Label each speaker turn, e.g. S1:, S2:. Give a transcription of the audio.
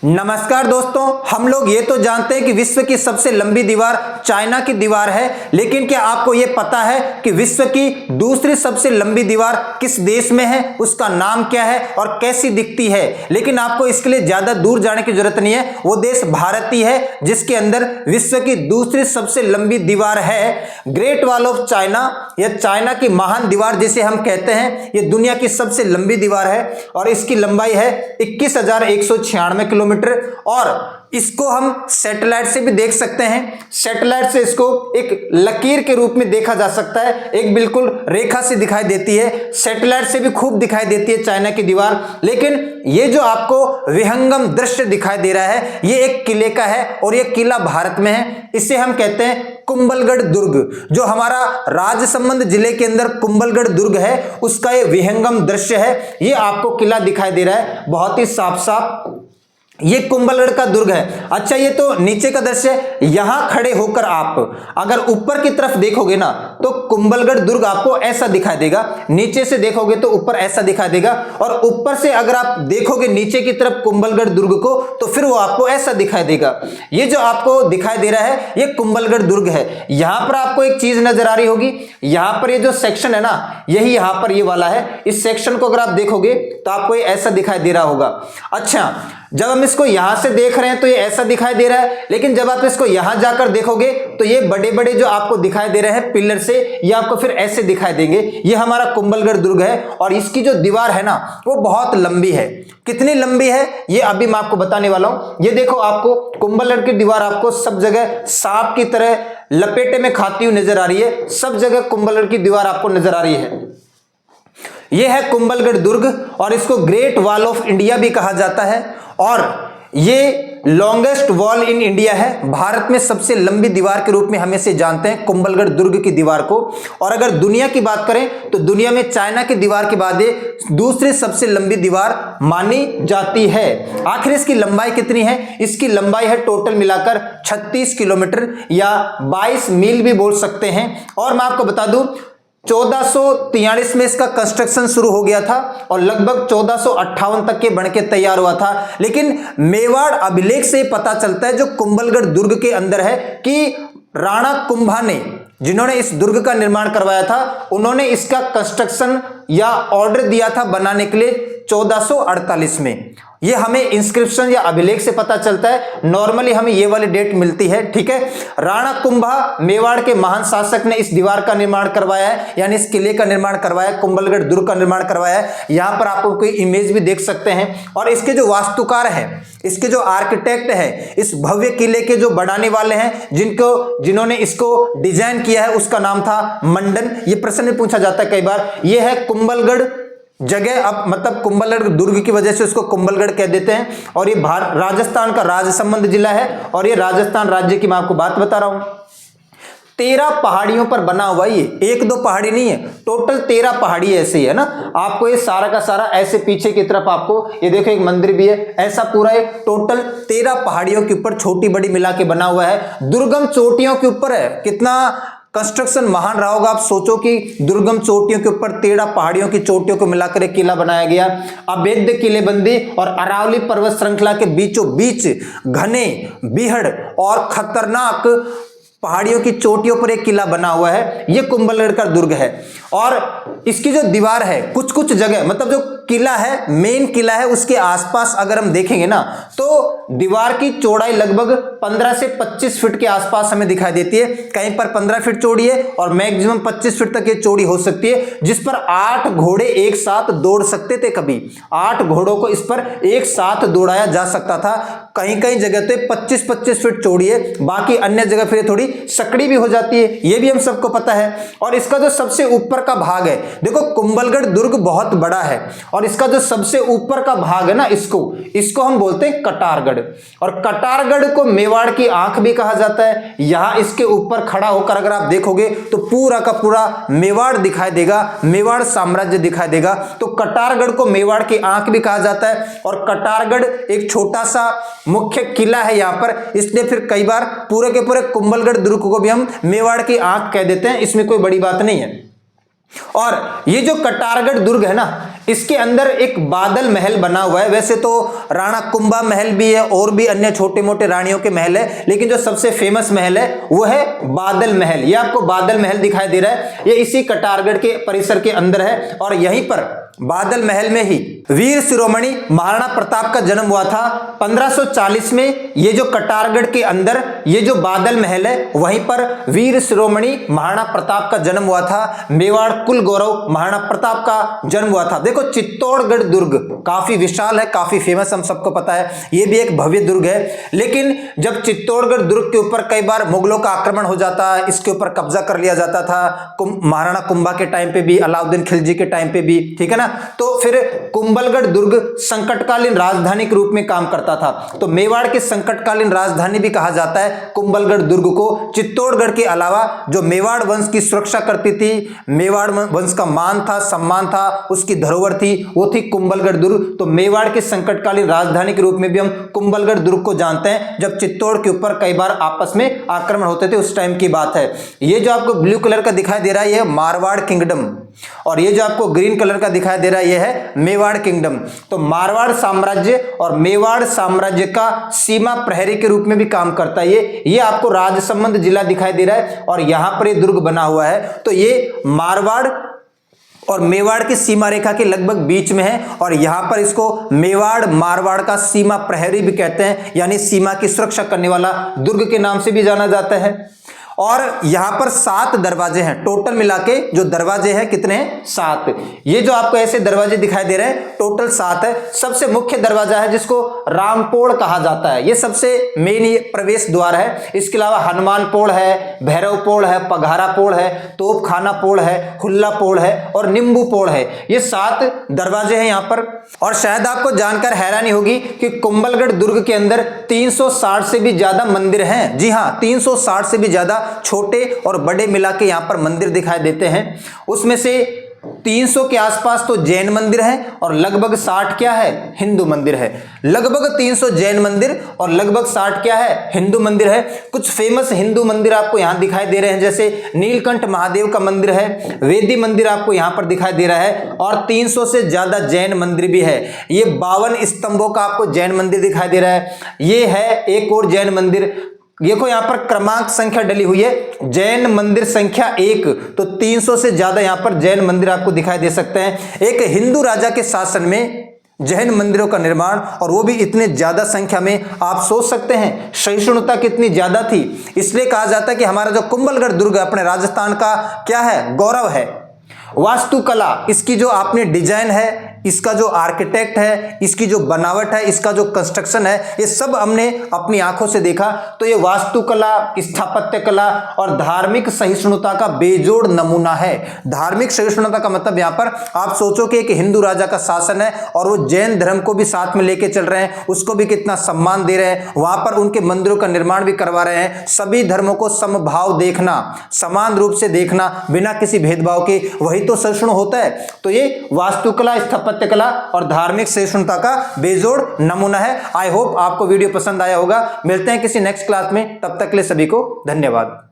S1: नमस्कार दोस्तों, हम लोग ये तो जानते हैं कि विश्व की सबसे लंबी दीवार चाइना की दीवार है, लेकिन क्या आपको ये पता है कि विश्व की दूसरी सबसे लंबी दीवार किस देश में है, उसका नाम क्या है और कैसी दिखती है। लेकिन आपको इसके लिए ज्यादा दूर जाने की जरूरत नहीं है, वो देश भारत ही है जिसके अंदर विश्व की दूसरी सबसे लंबी दीवार है ग्रेट वॉल ऑफ चाइना, या चाइना की महान दीवार जिसे हम कहते हैं। ये दुनिया की सबसे लंबी दीवार है और इसकी लंबाई है 21,196 किलोमीटर और इसको हम सैटेलाइट से भी देख सकते हैं। सैटेलाइट से इसको एक लकीर के रूप में देखा जा सकता है, एक बिल्कुल रेखा से दिखाई देती है। सैटेलाइट से भी खूब दिखाई देती है चाइना की दीवार। लेकिन ये जो आपको विहंगम दृश्य दिखाई दे रहा है, ये एक किले का है और ये किला भारत में है। इसे हम कहते हैं कुंभलगढ़ दुर्ग। जो हमारा राजसमंद जिले के अंदर कुंभलगढ़ दुर्ग है, उसका ये विहंगम दृश्य है। ये आपको किला दिखाई दे रहा है बहुत ही साफ साफ, ये कुंभलगढ़ का दुर्ग है। अच्छा, ये तो नीचे का दृश्य। यहां खड़े होकर आप अगर ऊपर की तरफ देखोगे ना, तो कुंभलगढ़ दुर्ग आपको ऐसा दिखाई देगा। नीचे से देखोगे तो ऊपर ऐसा दिखाई देगा, और ऊपर से अगर आप देखोगे नीचे की तरफ कुंभलगढ़ दुर्ग को, तो फिर वो आपको ऐसा दिखाई देगा। ये जो आपको दिखाई दे रहा है, ये कुंभलगढ़ दुर्ग है। यहां पर आपको एक चीज नजर आ रही होगी, यहां पर ये जो सेक्शन है ना, यही यहां पर ये वाला है। इस सेक्शन को अगर आप देखोगे तो आपको ये ऐसा दिखाई दे रहा होगा। अच्छा, जब हम इसको यहां से देख रहे हैं तो ये ऐसा दिखाई दे रहा है, लेकिन जब आप इसको यहां जाकर देखोगे तो ये बड़े बड़े जो आपको दिखाई दे रहे हैं पिलर से, ये आपको फिर ऐसे दिखाई देंगे। ये हमारा कुंभलगढ़ दुर्ग है और इसकी जो दीवार है ना, वो बहुत लंबी है। कितनी लंबी है ये अभी मैं आपको बताने वाला हूं। ये देखो, आपको कुंभलगढ़ की दीवार आपको सब जगह सांप की तरह लपेटे में खाती हुई नजर आ रही है। सब जगह कुंभलगढ़ की दीवार आपको नजर आ रही है। यह है कुंभलगढ़ दुर्ग और इसको ग्रेट वॉल ऑफ इंडिया भी कहा जाता है, और ये लॉन्गेस्ट वॉल इन इंडिया है। भारत में सबसे लंबी दीवार के रूप में हम इसे जानते हैं, कुंभलगढ़ दुर्ग की दीवार को। और अगर दुनिया की बात करें तो दुनिया में चाइना की दीवार के बाद ये दूसरी सबसे लंबी दीवार मानी जाती है। आखिर इसकी लंबाई कितनी है? इसकी लंबाई है टोटल मिलाकर 36 किलोमीटर या 22 मील भी बोल सकते हैं। और मैं आपको बता दूं, 1443 में इसका कंस्ट्रक्शन शुरू हो गया था और लगभग 1458 तक के बन के तैयार हुआ था। लेकिन मेवाड़ अभिलेख से पता चलता है, जो कुंभलगढ़ दुर्ग के अंदर है, कि राणा कुंभा ने, जिन्होंने इस दुर्ग का निर्माण करवाया था, उन्होंने इसका कंस्ट्रक्शन या ऑर्डर दिया था बनाने के लिए 1448 में। ये हमें इंस्क्रिप्शन या अभिलेख से पता चलता है। नॉर्मली हमें ये वाली डेट मिलती है, ठीक है। राणा कुंभा मेवाड़ के महान शासक ने इस दीवार का निर्माण करवाया है, यानी इस किले का निर्माण करवाया है, कुंभलगढ़ दुर्ग का निर्माण करवाया है। यहां पर आपको कोई इमेज भी देख सकते हैं। और इसके जो वास्तुकार हैं, इसके जो आर्किटेक्ट हैं, इस भव्य किले के जो बनाने वाले हैं, जिन्होंने इसको डिजाइन किया है, उसका नाम था मंडन। ये प्रश्न पूछा जाता है कई बार। यह है कुंभलगढ़ जगह, अब मतलब कुंभलगढ़ दुर्ग की वजह से उसको कुंभलगढ़ कह देते हैं। और ये राजस्थान का राजसमंद जिला है और ये राजस्थान राज्य की मैं आपको बात बता रहा हूं। 13 पहाड़ियों पर बना हुआ, ये एक दो पहाड़ी नहीं है, टोटल 13 पहाड़ी ऐसे ही है ना। आपको ये सारा का सारा ऐसे पीछे की तरफ आपको ये देखो एक मंदिर भी है, ऐसा पूरा ये टोटल 13 पहाड़ियों के ऊपर छोटी बड़ी मिला के बना हुआ है। दुर्गम चोटियों के ऊपर है। कितना कंस्ट्रक्शन महान रहा होगा। आप सोचो कि दुर्गम चोटियों के ऊपर 13 पहाड़ियों की चोटियों को मिलाकर एक किला बनाया गया। अवैध किलेबंदी और अरावली पर्वत श्रृंखला के बीचों बीच घने बीहड़ और खतरनाक पहाड़ियों की चोटियों पर एक किला बना हुआ है। यह कुंभलगढ़ का दुर्ग है। और इसकी जो दीवार है, कुछ कुछ जगह, मतलब जो किला है, मेन किला है, उसके आसपास अगर हम देखेंगे ना, तो दीवार की चौड़ाई लगभग 15 से 25 फीट के आसपास हमें दिखाई देती है। कहीं पर 15 फीट चौड़ी है और मैक्सिमम 25 फीट तक ये चौड़ी हो सकती है, जिस पर 8 घोड़े एक साथ दौड़ सकते थे। कभी 8 घोड़ों को इस पर एक साथ दौड़ाया जा सकता था। कहीं कहीं जगह तो 25-25 फीट चौड़ी है, बाकी अन्य जगह फिर थोड़ी सकड़ी भी हो जाती है, ये भी हम सबको पता है। और इसका जो सबसे ऊपर का भाग है, देखो कुंभलगढ़ दुर्ग बहुत बड़ा है और इसका जो सबसे ऊपर का भाग है ना, इसको हम बोलते हैं कटारगढ़। और कटारगढ़ को मेवाड़ की आंख भी कहा जाता है। यहां इसके ऊपर खड़ा होकर अगर आप देखोगे तो पूरा का पूरा मेवाड़ दिखाई देगा, मेवाड़ साम्राज्य दिखाई देगा। तो कटारगढ़ को मेवाड़ की आंख भी कहा जाता है। और कटारगढ़ एक छोटा सा मुख्य किला है यहां पर, इसलिए फिर कई बार पूरे के पूरे कुंभलगढ़ दुर्ग को भी हम मेवाड़ की आंख कह देते हैं। इसमें कोई बड़ी बात नहीं है। और ये जो कटारगढ़ दुर्ग है ना, इसके अंदर एक बादल महल बना हुआ है। वैसे तो राणा कुंभा महल भी है और भी अन्य छोटे मोटे रानियों के महल है, लेकिन जो सबसे फेमस महल है वो है बादल महल। ये आपको बादल महल दिखाई दे रहा है, ये इसी कटारगढ़ के परिसर के अंदर है। और यहीं पर बादल महल में ही वीर शिरोमणि महाराणा प्रताप का जन्म हुआ था 1540 में। ये जो कटारगढ़ के अंदर ये जो बादल महल है, वहीं पर वीर शिरोमणि महाराणा प्रताप का जन्म हुआ था। मेवाड़ कुल गौरव महाराणा प्रताप का जन्म हुआ था। देखो चित्तौड़गढ़ दुर्ग काफी विशाल है, काफी फेमस, हम सबको पता है, ये भी एक भव्य दुर्ग है। लेकिन जब चित्तौड़गढ़ दुर्ग के ऊपर कई बार मुगलों का आक्रमण हो जाता, इसके ऊपर कब्जा कर लिया जाता था, महाराणा कुंभा के टाइम पे भी, अलाउद्दीन खिलजी के टाइम पे भी, ठीक है ना। तो फिर कुंभलगढ़ दुर्ग संकटकालीन राजधानी के रूप में काम करता था। तो मेवाड़ की संकटकालीन राजधानी भी कहा जाता है कुंभलगढ़ दुर्ग को। चित्तौड़गढ़ के अलावा जो मेवाड़ वंश की सुरक्षा करती थी, मेवाड़ वंश का मान था, सम्मान था, उसकी धरोहर थी, वो थी कुंभलगढ़ दुर्ग। तो मेवाड़ की संकटकालीन राजधानी के रूप में भी हम कुंभलगढ़ दुर्ग को जानते हैं। जब चित्तौड़ के ऊपर कई बार आपस में आक्रमण होते थे, उस टाइम की बात है। ये जो आपको ब्लू कलर का दिखाई दे रहा है, ये मारवाड़ किंगडम, और ये जो आपको ग्रीन कलर का दिखाई दे रहा है, ये है मेवाड़ किंगडम। तो मारवाड़ साम्राज्य और मेवाड़ साम्राज्य का सीमा प्रहरी के रूप में भी काम करता है। ये आपको राजसमंद जिला दिखाई दे रहा है और यहां पर ये दुर्ग बना हुआ है। तो ये मारवाड़ और मेवाड़ की सीमा रेखा के लगभग बीच में है, और यहां पर इसको मेवाड़ मारवाड़ का सीमा प्रहरी भी कहते हैं, यानी सीमा की सुरक्षा करने वाला दुर्ग के नाम से भी जाना जाता है। और यहां पर 7 दरवाजे हैं, टोटल मिला के जो दरवाजे हैं कितने हैं? 7। ये जो आपको ऐसे दरवाजे दिखाई दे रहे हैं, टोटल 7 है। सबसे मुख्य दरवाजा है जिसको रामपोड़ कहा जाता है, ये सबसे मेन ये प्रवेश द्वार है। इसके अलावा हनुमान पोड़ है, भैरव पोड़ है, पघारा पोड़ है, तोपखाना पोड़ है, हुल्ला पोड़ है और नींबू पोड़ है। ये 7 दरवाजे हैं यहां पर। और शायद आपको जानकर हैरानी होगी कि कुंभलगढ़ दुर्ग के अंदर 360 से भी ज्यादा मंदिर हैं। जी हां, 360 से भी ज्यादा छोटे और बड़े मिला के यहां पर मंदिर दिखाई देते हैं। उसमें से 300 के आसपास तो जैन मंदिर है और लगभग 60 क्या है? हिंदू मंदिर है। लगभग 300 जैन मंदिर और लगभग 60 क्या है? हिंदू मंदिर है। कुछ फेमस हिंदू मंदिर आपको यहां दिखाई दे रहे हैं, जैसे नीलकंठ महादेव का मंदिर है, वेदी मंदिर आपको यहां पर दिखाई दे रहा है, और 300 से ज्यादा जैन मंदिर भी है। ये 52 स्तंभों का आपको जैन मंदिर दिखाई दे रहा है। ये है एक और जैन मंदिर, देखो यहां पर क्रमांक संख्या डली हुई है, जैन मंदिर संख्या 1। तो 300 से ज्यादा यहां पर जैन मंदिर आपको दिखाई दे सकते हैं। एक हिंदू राजा के शासन में जैन मंदिरों का निर्माण, और वो भी इतने ज्यादा संख्या में, आप सोच सकते हैं सहिष्णुता कितनी ज्यादा थी। इसलिए कहा जाता है कि हमारा जो कुंभलगढ़ दुर्ग अपने राजस्थान का क्या है? गौरव है। वास्तुकला, इसकी जो आपने डिजाइन है, इसका जो आर्किटेक्ट है, इसकी जो बनावट है, इसका जो कंस्ट्रक्शन है, ये सब हमने अपनी आंखों से देखा। तो ये वास्तुकला, स्थापत्य कला और धार्मिक सहिष्णुता का बेजोड़ नमूना है। धार्मिक सहिष्णुता का मतलब यहां पर आप सोचो कि एक हिंदू राजा का शासन है और वो जैन धर्म को भी साथ में लेके चल रहे हैं, उसको भी कितना सम्मान दे रहे हैं, वहां पर उनके मंदिरों का निर्माण भी करवा रहे हैं। सभी धर्मों को समभाव देखना, समान रूप से देखना, बिना किसी भेदभाव के, वही तो सहिष्णु होता है। तो ये वास्तुकला, स्थापत्य कला और धार्मिक सहिष्णुता का बेजोड़ नमूना है। आई होप आपको वीडियो पसंद आया होगा। मिलते हैं किसी नेक्स्ट क्लास में, तब तक के लिए सभी को धन्यवाद।